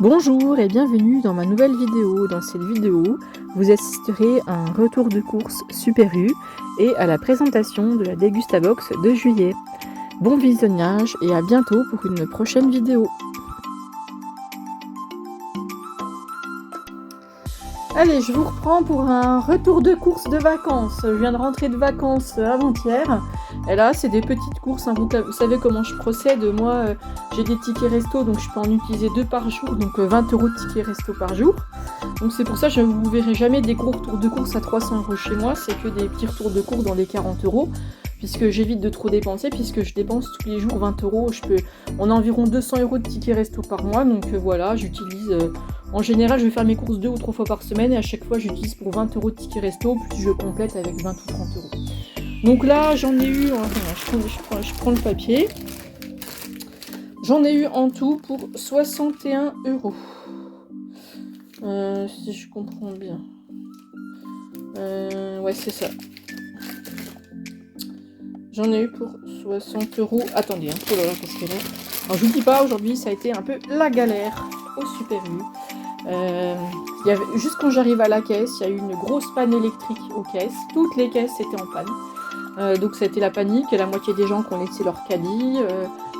Bonjour et bienvenue dans ma nouvelle vidéo. Dans cette vidéo, vous assisterez à un retour de course Super U et à la présentation de la Dégustabox de juillet. Bon visionnage et à bientôt pour une prochaine vidéo. Allez, je vous reprends pour un retour de course de vacances. Je viens de rentrer de vacances avant-hier. Et là, c'est des petites courses. Hein. Vous savez comment je procède. Moi, j'ai des tickets resto, donc je peux en utiliser 2 par jour. Donc 20 € de tickets resto par jour. Donc c'est pour ça que vous ne verrez jamais des gros retours de course à 300 € chez moi. C'est que des petits retours de course dans les 40 €. Puisque j'évite de trop dépenser, puisque je dépense tous les jours 20 €. On a environ 200 € de tickets resto par mois. Donc voilà, j'utilise... En général, je vais faire mes courses 2 ou 3 fois par semaine et à chaque fois, j'utilise pour 20 € de tickets resto, plus je complète avec 20 ou 30 €. Donc là, j'en ai eu... je prends le papier. J'en ai eu en tout pour 61 €. Si je comprends bien. Ouais, c'est ça. J'en ai eu pour 60 €. Attendez, hein. Oh là là, qu'est-ce qu'elle est. Alors, je vous dis pas, aujourd'hui, ça a été un peu la galère au Super U. Juste quand j'arrive à la caisse, il y a eu une grosse panne électrique aux caisses. Toutes les caisses étaient en panne. Donc ça a été la panique. La moitié des gens qui ont laissé leur caddie.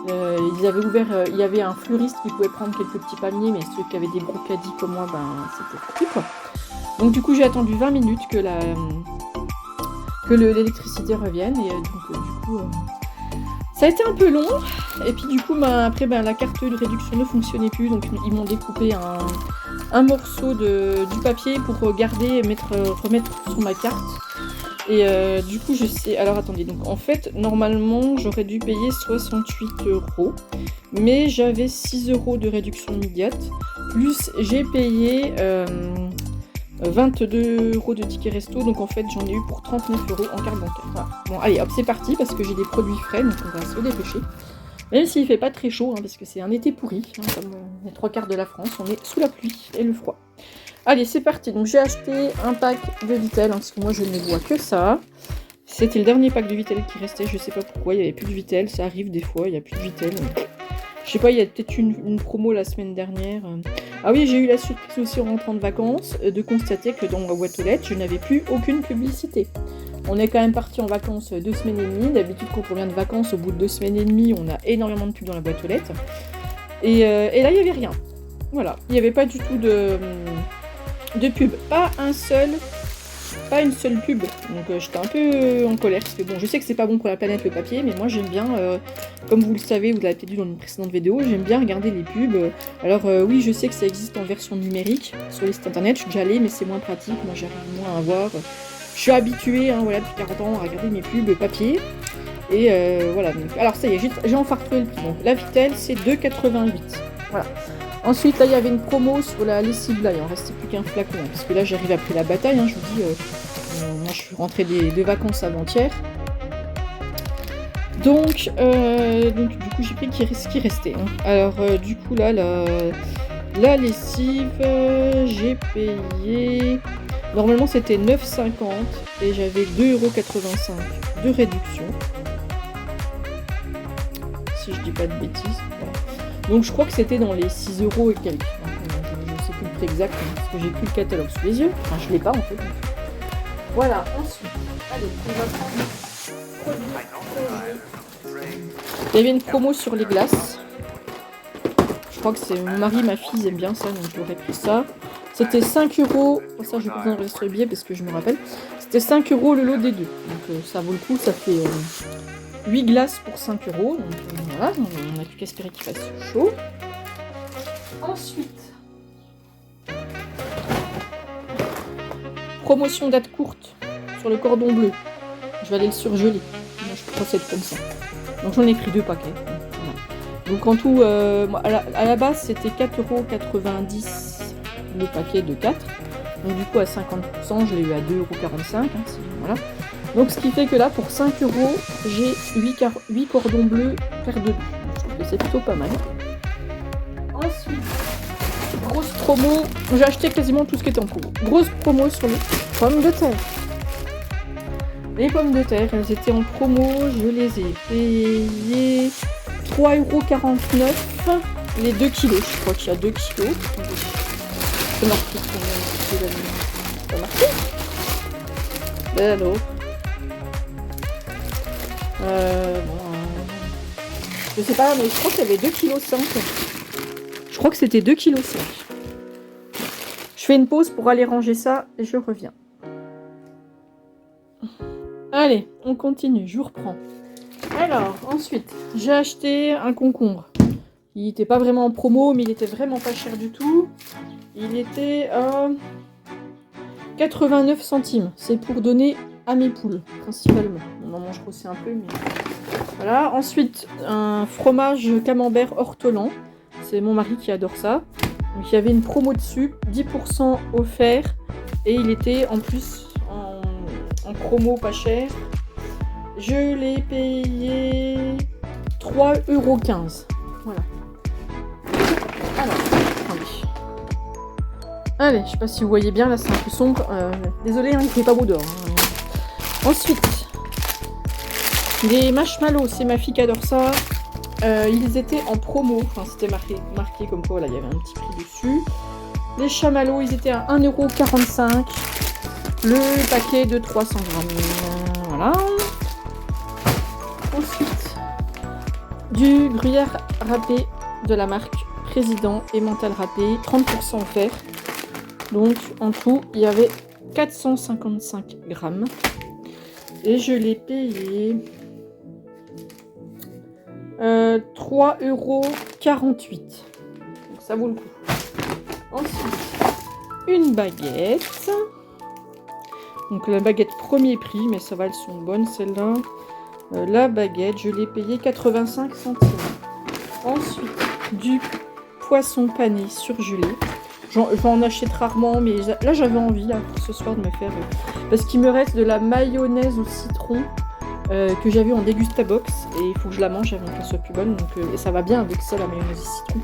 Ils avaient ouvert, il y avait un fleuriste qui pouvait prendre quelques petits paniers, mais ceux qui avaient des gros caddies comme moi, c'était foutu quoi. Donc du coup j'ai attendu 20 minutes que l'électricité revienne. Et du coup ça a été un peu long. Et puis du coup après la carte de réduction ne fonctionnait plus. Donc ils m'ont découpé un morceau du papier pour remettre sur ma carte. Et du coup je sais... Alors attendez, donc en fait normalement j'aurais dû payer 68 €. Mais j'avais 6 € de réduction immédiate. Plus j'ai payé 22 € de ticket resto. Donc en fait j'en ai eu pour 39 € en carte bancaire. Voilà. Bon allez hop, c'est parti parce que j'ai des produits frais. Donc on va se dépêcher. Même s'il fait pas très chaud, hein, parce que c'est un été pourri, hein, comme les 3/4 de la France, on est sous la pluie et le froid. Allez, c'est parti. Donc j'ai acheté un pack de Vittel, hein, parce que moi je ne bois que ça. C'était le dernier pack de Vittel qui restait, je sais pas pourquoi, il n'y avait plus de Vittel, ça arrive des fois, il n'y a plus de Vittel. Je sais pas, il y a peut-être une promo la semaine dernière. Ah oui, j'ai eu la surprise aussi en rentrant de vacances, de constater que dans ma boîte aux lettres, je n'avais plus aucune publicité. On est quand même parti en vacances 2 semaines et demie. D'habitude, quand on revient de vacances, au bout de 2 semaines et demie, on a énormément de pubs dans la boîte aux lettres. Et là, il n'y avait rien. Voilà, il n'y avait pas du tout de pub. Pas une seule pub. Donc j'étais un peu en colère. Parce que bon, je sais que c'est pas bon pour la planète le papier, mais moi j'aime bien, comme vous le savez, vous l'avez peut-être vu dans une précédente vidéo, j'aime bien regarder les pubs. Alors oui, je sais que ça existe en version numérique sur les sites internet. Je suis déjà allée, mais c'est moins pratique. Moi, j'arrive moins à voir. Je suis habituée, hein, voilà, depuis 40 ans à regarder mes pubs papier. Et voilà. Donc, alors ça y est, j'ai enfin retrouvé le prix. Donc la Vittel, c'est 2,88 €. Voilà. Ensuite, là, il y avait une promo sur la lessive. Là, il en restait plus qu'un flacon. Hein, parce que là, j'arrive après la bataille. Hein, je vous dis, moi, je suis rentrée de vacances avant-hier. Donc, du coup, j'ai pris ce qui restait. Hein. Alors, du coup, là, la lessive, j'ai payé... Normalement, c'était 9,50 € et j'avais 2,85 € de réduction. Si je dis pas de bêtises. Voilà. Donc, je crois que c'était dans les 6 € et quelques. Je ne sais plus le prix exact hein, parce que j'ai plus le catalogue sous les yeux. Enfin, je l'ai pas en fait. Voilà, ensuite. Allez, on va prendre. Il y avait une promo sur les glaces. Je crois que c'est mon mari, ma fille, ils aiment bien ça, donc je leur ai pris ça. C'était 5 €, pour ça je vais pas enregistrer le billet parce que je me rappelle. C'était 5 € le lot des deux. Donc ça vaut le coup, ça fait 8 glaces pour 5 €. Donc voilà, on n'a plus qu'à espérer qu'il fasse chaud. Ensuite, promotion date courte sur le cordon bleu. Je vais aller le surgeler. Moi je procède comme ça. Donc j'en ai pris 2 paquets. Voilà. Donc en tout, à la base c'était 4,90 € le paquet de 4. Donc du coup à 50%, je l'ai eu à 2,45 €. Hein, voilà. Donc ce qui fait que là pour 5 €, j'ai 8 cordons bleus paire de 2. Je trouve que c'est plutôt pas mal. Ensuite, grosse promo. J'ai acheté quasiment tout ce qui était en promo. Grosse promo sur les pommes de terre. Les pommes de terre, elles étaient en promo. Je les ai payées 3,49 €. les 2 kilos. Je crois qu'il y a 2 kilos. C'est marqué combien de kilos. C'est pas marqué. Ben non. Je sais pas, mais je crois qu'il y avait 2,5 kg. Je crois que c'était 2,5 kg. Je fais une pause pour aller ranger ça et je reviens. Allez, on continue, je vous reprends. Alors, ensuite, j'ai acheté un concombre. Il n'était pas vraiment en promo, mais il était vraiment pas cher du tout. Il était à 89 centimes. C'est pour donner à mes poules, principalement. On en mange aussi un peu, mais... Voilà. Ensuite, un fromage camembert ortolan. C'est mon mari qui adore ça. Donc, il y avait une promo dessus, 10% offert. Et il était en plus en promo pas cher. Je l'ai payé 3,15 €. Voilà. Alors, attendez. Allez, je sais pas si vous voyez bien, là c'est un peu sombre. Désolé, hein, il fait pas beau dehors. Hein. Ensuite, les marshmallows, c'est ma fille qui adore ça. Ils étaient en promo, enfin c'était marqué comme quoi, là il y avait un petit prix dessus. Les chamallows, ils étaient à 1,45 €. Le paquet de 300 grammes. Voilà. Ensuite, du gruyère râpé de la marque Président et mental râpé, 30% offert. Donc en tout, il y avait 455 grammes. Et je l'ai payé 3,48 €. Donc ça vaut le coup. Ensuite, une baguette. Donc la baguette premier prix, mais ça va, elles sont bonnes celles-là. La baguette, je l'ai payée 85 centimes. Ensuite, du poisson pané surgelé. J'en achète rarement, mais là j'avais envie là, pour ce soir de me faire... parce qu'il me reste de la mayonnaise au citron que j'avais en Dégustabox. Et il faut que je la mange avant qu'elle soit plus bonne. Donc, et ça va bien avec ça, la mayonnaise au citron.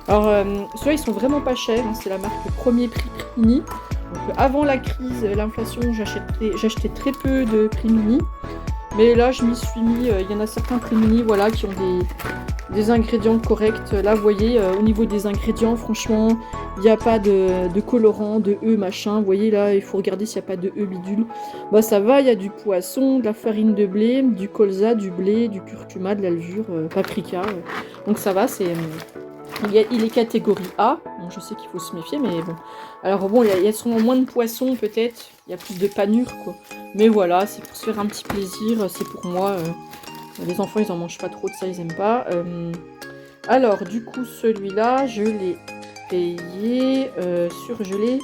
Alors, ceux-là, ils sont vraiment pas chers. Hein, c'est la marque Premier Prix Mini. Donc, avant la crise, l'inflation, j'achetais très peu de Prix Mini. Mais là, je m'y suis mis. Il y en a certains Prix Mini, voilà, qui ont des ingrédients corrects. Là, vous voyez, au niveau des ingrédients, franchement, il n'y a pas de colorant, de E, machin. Vous voyez, là, il faut regarder s'il n'y a pas de E bidule. Bah, ça va, il y a du poisson, de la farine de blé, du colza, du blé, du curcuma, de la levure, paprika. Donc, ça va, c'est... Il est catégorie A, donc je sais qu'il faut se méfier, mais bon. Alors bon, il y a sûrement moins de poissons peut-être, il y a plus de panure quoi. Mais voilà, c'est pour se faire un petit plaisir, c'est pour moi. Les enfants ils en mangent pas trop de ça, ils aiment pas. Alors du coup celui-là, je l'ai payé surgelé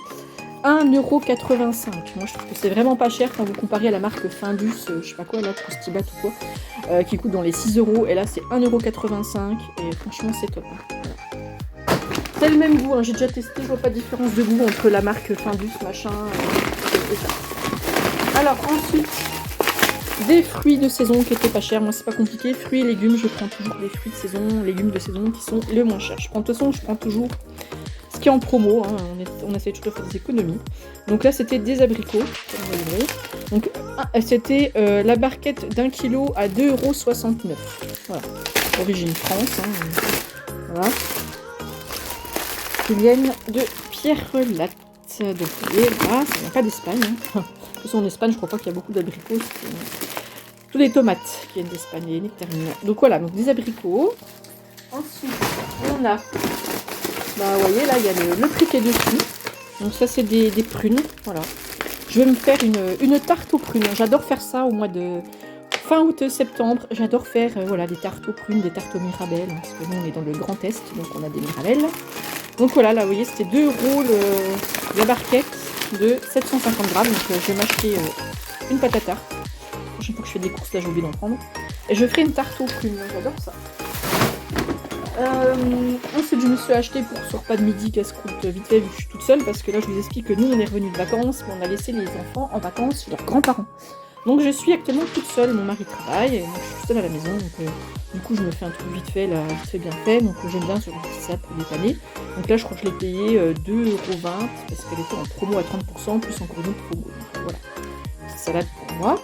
1,85 €. Moi je trouve que c'est vraiment pas cher quand vous comparez à la marque Findus, je sais pas quoi là, Croustibat ou quoi, qui coûte dans les 6 €, et là c'est 1,85 € et franchement c'est top. C'est le même goût, hein. J'ai déjà testé, je vois pas de différence de goût entre la marque Findus, machin, et ça. Alors ensuite, des fruits de saison qui étaient pas chers, moi c'est pas compliqué, fruits et légumes, je prends toujours des fruits de saison, légumes de saison qui sont le moins chers. De toute façon, je prends toujours ce qui est en promo, hein. On essaie toujours de faire des économies. Donc là c'était des abricots, comme vous voyez. Donc c'était la barquette d'1 kg à 2,69 €. Voilà, origine France, hein. Voilà. Qui viennent de Pierre-Latte. Donc, vous voyez, là, ça vient pas d'Espagne. Hein. De toute façon, en Espagne, je crois pas qu'il y a beaucoup d'abricots. Tous les tomates qui viennent d'Espagne, les nectarines. Donc voilà, donc des abricots. Ensuite, on a... Bah, vous voyez, là, il y a le prix qui est dessus. Donc ça, c'est des prunes. Voilà. Je vais me faire une tarte aux prunes. J'adore faire ça au mois de... Fin août, septembre, j'adore faire voilà, des tartes aux prunes, des tartes aux mirabelles. Hein, parce que nous, on est dans le Grand Est, donc on a des mirabelles. Donc voilà, là vous voyez, c'était 2 € la barquette de 750 grammes. Donc je vais m'acheter une pâte à tarte. La prochaine fois que je fais des courses, là j'ai oublié d'en prendre. Et je ferai une tarte aux prunes, j'adore ça. Ensuite je me suis acheté pour ce repas de midi casse-croûte vite fait vu que je suis toute seule. Parce que là je vous explique que nous on est revenus de vacances, mais on a laissé les enfants en vacances chez leurs grands-parents. Donc je suis actuellement toute seule, mon mari travaille, et moi je suis seule à la maison, donc du coup je me fais un truc vite fait, là, vite fait bien fait, donc j'aime bien ce petit sac pour dépanner. Donc là je crois que je l'ai payé 2,20 € parce qu'elle était en promo à 30%, plus encore une autre promo. Donc voilà, petite salade pour moi.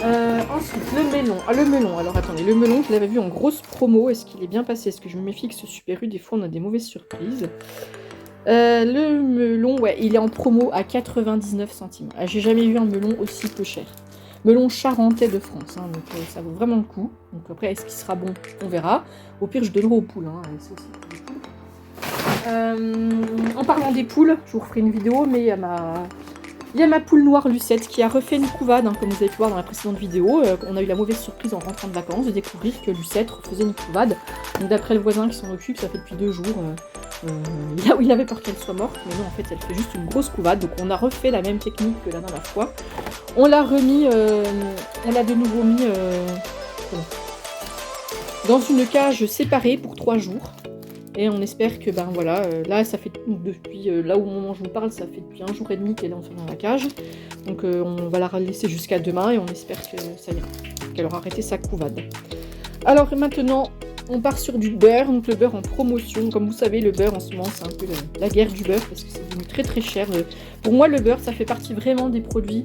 Ensuite, le melon. Ah, le melon. Alors, attendez, le melon, je l'avais vu en grosse promo. Est-ce qu'il est bien passé? Est-ce que je me méfie que ce Super U, des fois, on a des mauvaises surprises. Le melon, ouais, il est en promo à 99 centimes. Ah, j'ai jamais vu un melon aussi peu cher. Melon charentais de France, hein, donc ça vaut vraiment le coup. Donc après, est-ce qu'il sera bon? On verra. Au pire, je donnerai aux poules. Hein, c'est aussi pour les poules. En parlant des poules, je vous referai une vidéo, mais il y a ma poule noire Lucette qui a refait une couvade, hein, comme vous avez pu voir dans la précédente vidéo. On a eu la mauvaise surprise en rentrant de vacances de découvrir que Lucette refaisait une couvade. Donc d'après le voisin qui s'en occupe, ça fait depuis 2 jours. Il avait peur qu'elle soit morte, mais non, en fait, elle fait juste une grosse couvade. Donc on a refait la même technique que la dernière fois. On l'a remis, on l'a de nouveau mis dans une cage séparée pour 3 jours. Et on espère que, ben voilà, là, ça fait depuis, là où au moment où je vous parle, ça fait depuis 1 jour et demi qu'elle est enfermée dans la cage. Donc on va la laisser jusqu'à demain et on espère que ça ira, qu'elle aura arrêté sa couvade. Alors maintenant, on part sur du beurre, donc le beurre en promotion. Comme vous savez, le beurre en ce moment, c'est un peu la guerre du beurre parce que c'est devenu très très cher. Pour moi, le beurre, ça fait partie vraiment des produits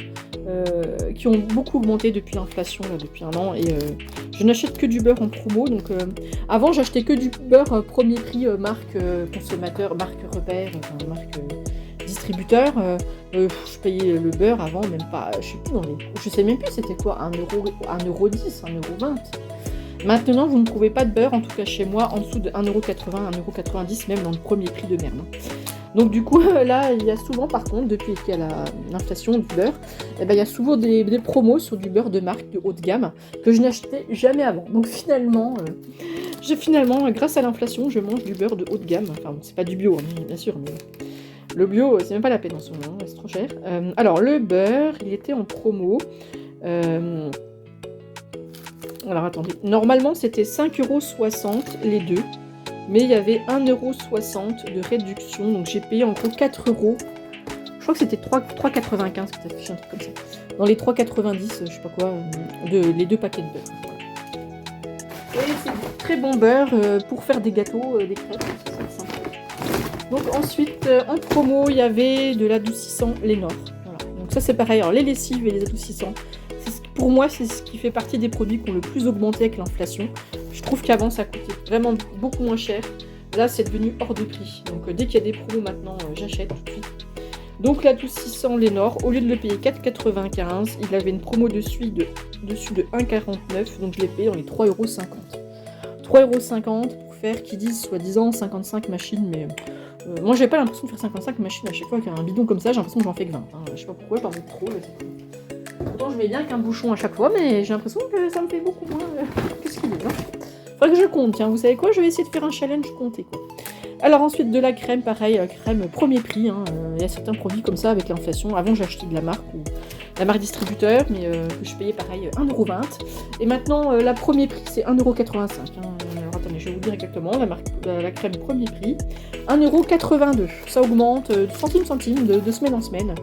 qui ont beaucoup augmenté depuis l'inflation, là, depuis 1 an. Et je n'achète que du beurre en promo. Donc avant, j'achetais que du beurre premier prix, marque consommateur, marque repère, marque distributeur. Je payais le beurre avant, même pas, je sais même plus c'était quoi, 1€, 1,10€, 1,20€. Maintenant, vous ne trouvez pas de beurre, en tout cas chez moi, en dessous de 1,80€, 1,90€, même dans le premier prix de merde. Donc du coup, là, il y a souvent, par contre, depuis qu'il y a l'inflation du beurre, eh ben, il y a souvent des promos sur du beurre de marque de haut de gamme que je n'achetais jamais avant. Donc finalement, grâce à l'inflation, je mange du beurre de haut de gamme. Enfin, c'est pas du bio, hein, bien sûr, mais le bio, c'est même pas la peine en ce moment, c'est trop cher. Alors, le beurre, il était en promo. Alors attendez, normalement c'était 5,60€ les deux, mais il y avait 1,60€ de réduction, donc j'ai payé en gros 4€. Je crois que c'était 3,95€ que ça affiche, un truc comme ça. Dans les 3,90€, je sais pas quoi, les 2 paquets de beurre. Voilà. Et c'est du très bon beurre pour faire des gâteaux, des crêpes, c'est sympa. Donc ensuite, en promo, il y avait de l'adoucissant Lénore. Voilà. Donc ça c'est pareil, alors les lessives et les adoucissants. Pour moi, c'est ce qui fait partie des produits qui ont le plus augmenté avec l'inflation. Je trouve qu'avant, ça coûtait vraiment beaucoup moins cher. Là, c'est devenu hors de prix. Donc, dès qu'il y a des promos maintenant, j'achète tout de suite. Donc, l'adoucissant Lénore, au lieu de le payer 4,95€, il avait une promo dessus de 1,49€. Donc, je l'ai payé dans les 3,50€. 3,50€ pour faire, qui disent soi-disant 55 machines. Mais moi, j'ai pas l'impression de faire 55 machines à chaque fois qu'il y a un bidon comme ça. J'ai l'impression que j'en fais que 20. Hein. Je sais pas pourquoi, par votre trop. Pourtant, je mets bien qu'un bouchon à chaque fois, mais j'ai l'impression que ça me fait beaucoup moins que ce qu'il est. Hein. Faudrait que je compte, tiens, vous savez quoi? Je vais essayer de faire un challenge compté, quoi. Alors ensuite, de la crème, pareil, crème premier prix. Hein. Il y a certains produits comme ça avec l'inflation. Avant, j'achetais de la marque ou la marque distributeur, mais que je payais pareil 1,20€. Et maintenant, la premier prix, c'est 1,85€. Hein. Alors attendez, je vais vous dire exactement. La crème premier prix, 1,82€. Ça augmente de centime de semaine en semaine.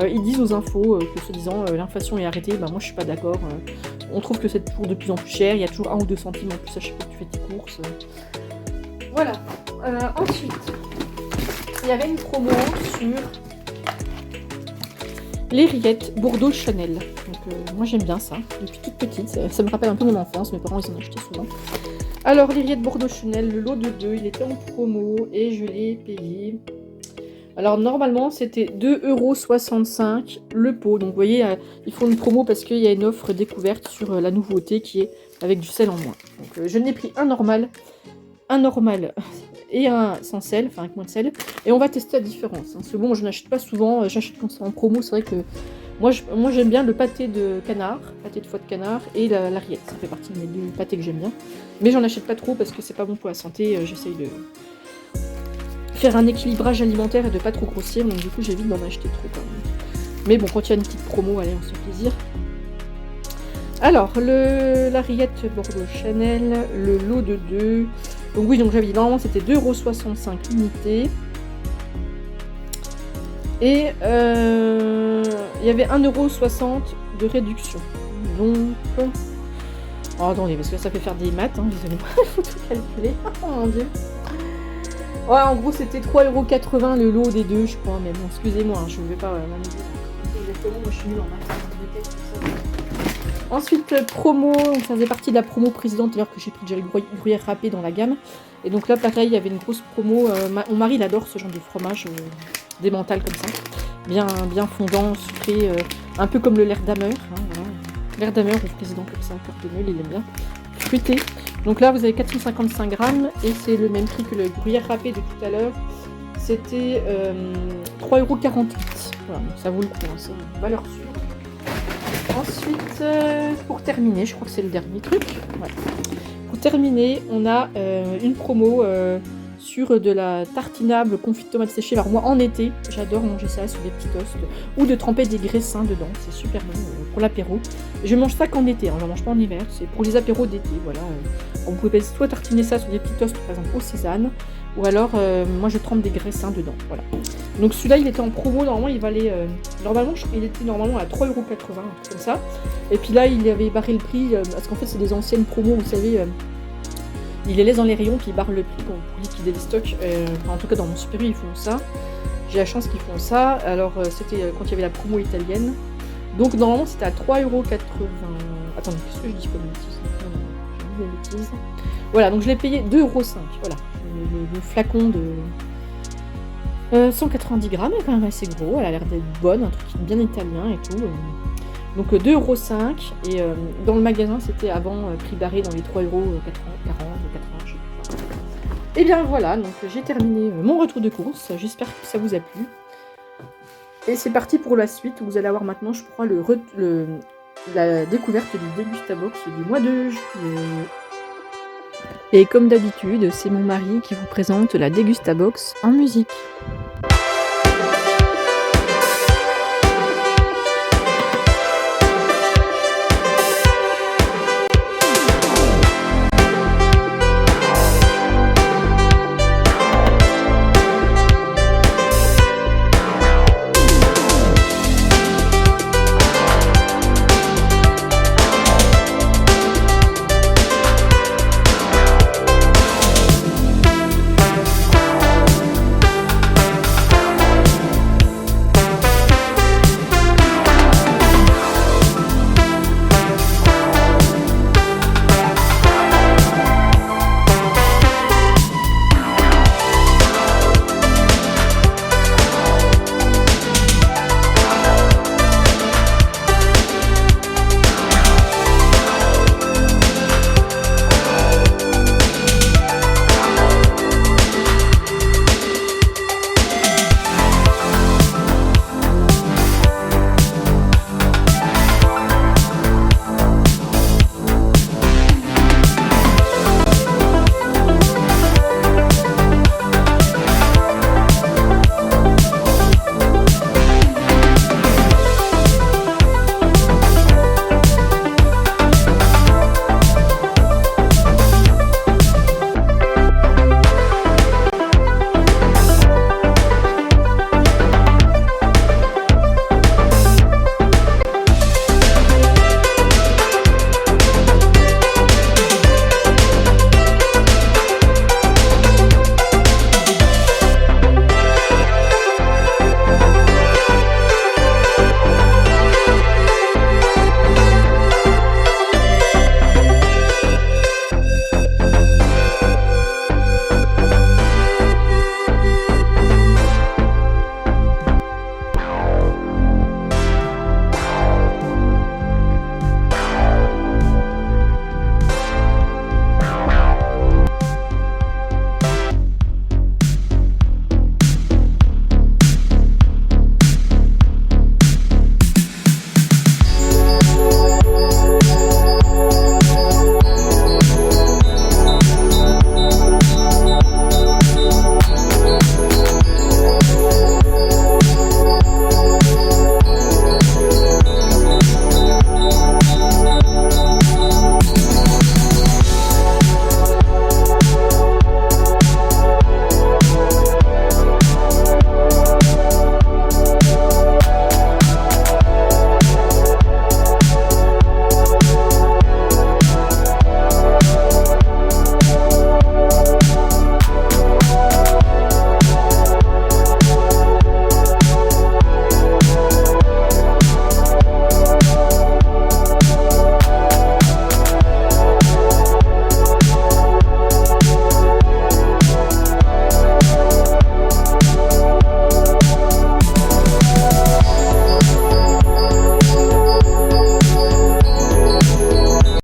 Ils disent aux infos que, soi-disant, l'inflation est arrêtée. Bah, moi, je suis pas d'accord. On trouve que c'est toujours de plus en plus cher. Il y a toujours 1 ou 2 centimes en plus à chaque fois que tu fais tes courses. Voilà. Ensuite, il y avait une promo sur les rillettes Bordeaux Chanel. Donc moi j'aime bien ça, depuis toute petite, ça me rappelle un peu mon enfance, mes parents ils en achetaient souvent. Alors les rillettes Bordeaux Chanel, le lot de 2, il était en promo et je l'ai payé. Alors normalement c'était 2,65€ le pot, donc vous voyez ils font une promo parce qu'il y a une offre découverte sur la nouveauté qui est avec du sel en moins. Donc je n'ai pris un normal et un sans sel, enfin avec moins de sel, et on va tester la différence. Hein. C'est bon, je n'achète pas souvent, j'achète quand c'est en promo, c'est vrai que moi j'aime bien le pâté de canard, pâté de foie de canard, et la rillette, ça fait partie des 2 pâtés que j'aime bien. Mais j'en achète pas trop parce que c'est pas bon pour la santé, j'essaye de faire un équilibrage alimentaire et de pas trop grossir, donc du coup j'évite d'en acheter trop quand même. Mais bon, quand il y a une petite promo, allez, on se fait plaisir. Alors, la rillette Bordeaux Chanel, le lot de 2. Donc oui, donc j'avais dit, normalement c'était 2,65€ l'unité. Et il y avait 1,60€ de réduction. Donc... Oh, attendez, parce que ça fait faire des maths, hein, désolé-moi, il faut tout calculer. Oh mon dieu. Ouais, en gros c'était 3,80€ le lot des 2, je crois. Mais bon, excusez-moi, hein, je ne vais pas m'amuser. Exactement, moi je suis nulle en maths. Ensuite, promo, donc ça faisait partie de la promo précédente, alors que j'ai pris déjà le gruyère râpé dans la gamme. Et donc là, pareil, il y avait une grosse promo. Mon mari, il adore ce genre de fromage démental comme ça. Bien fondant, sucré, un peu comme le laire d'Hammer. Hein, voilà. Laire d'Hammer ou président comme ça, cœur de meule, il aime bien. Fruité. Donc là, vous avez 455 grammes et c'est le même prix que le gruyère râpé de tout à l'heure. C'était 3,48 €. Voilà, donc ça vaut le coup, hein, c'est une valeur sûre. Ensuite, pour terminer, je crois que c'est le dernier truc. Ouais. Pour terminer, on a une promo sur de la tartinable confit de tomates séchées. Alors moi, en été, j'adore manger ça sur des petits toasts ou de tremper des graissins dedans. C'est super bon pour l'apéro. Je mange ça qu'en été, hein, je ne mange pas en hiver. C'est pour les apéros d'été, voilà. Vous pouvez soit tartiner ça sur des petits toasts, par exemple au sésame, ou alors moi je trempe des graissins dedans, voilà. Donc celui-là, il était en promo, normalement il valait, il était normalement à 3,80 €, un truc comme ça. Et puis là, il avait barré le prix, parce qu'en fait c'est des anciennes promos, vous savez, ils les laissent dans les rayons, puis ils barrent le prix pour liquider les stocks. En tout cas dans mon super ils font ça. J'ai la chance qu'ils font ça. Alors c'était quand il y avait la promo italienne. Donc normalement c'était à 3,80 €. Attendez, qu'est-ce que je dis comme bêtise ? Non, j'ai dit des bêtises. Voilà, donc je l'ai payé 2,05 €. Voilà, le flacon de 190 grammes est quand même assez gros. Elle a l'air d'être bonne, un truc bien italien et tout. Donc 2,05 €. Et dans le magasin c'était avant prix barré dans les 3,40 €, 80, je sais pas. Et bien voilà, donc j'ai terminé mon retour de course. J'espère que ça vous a plu. Et c'est parti pour la suite. Vous allez avoir maintenant, je crois, la découverte du Dégustabox du mois de juillet. Et comme d'habitude, c'est mon mari qui vous présente la Dégustabox en musique.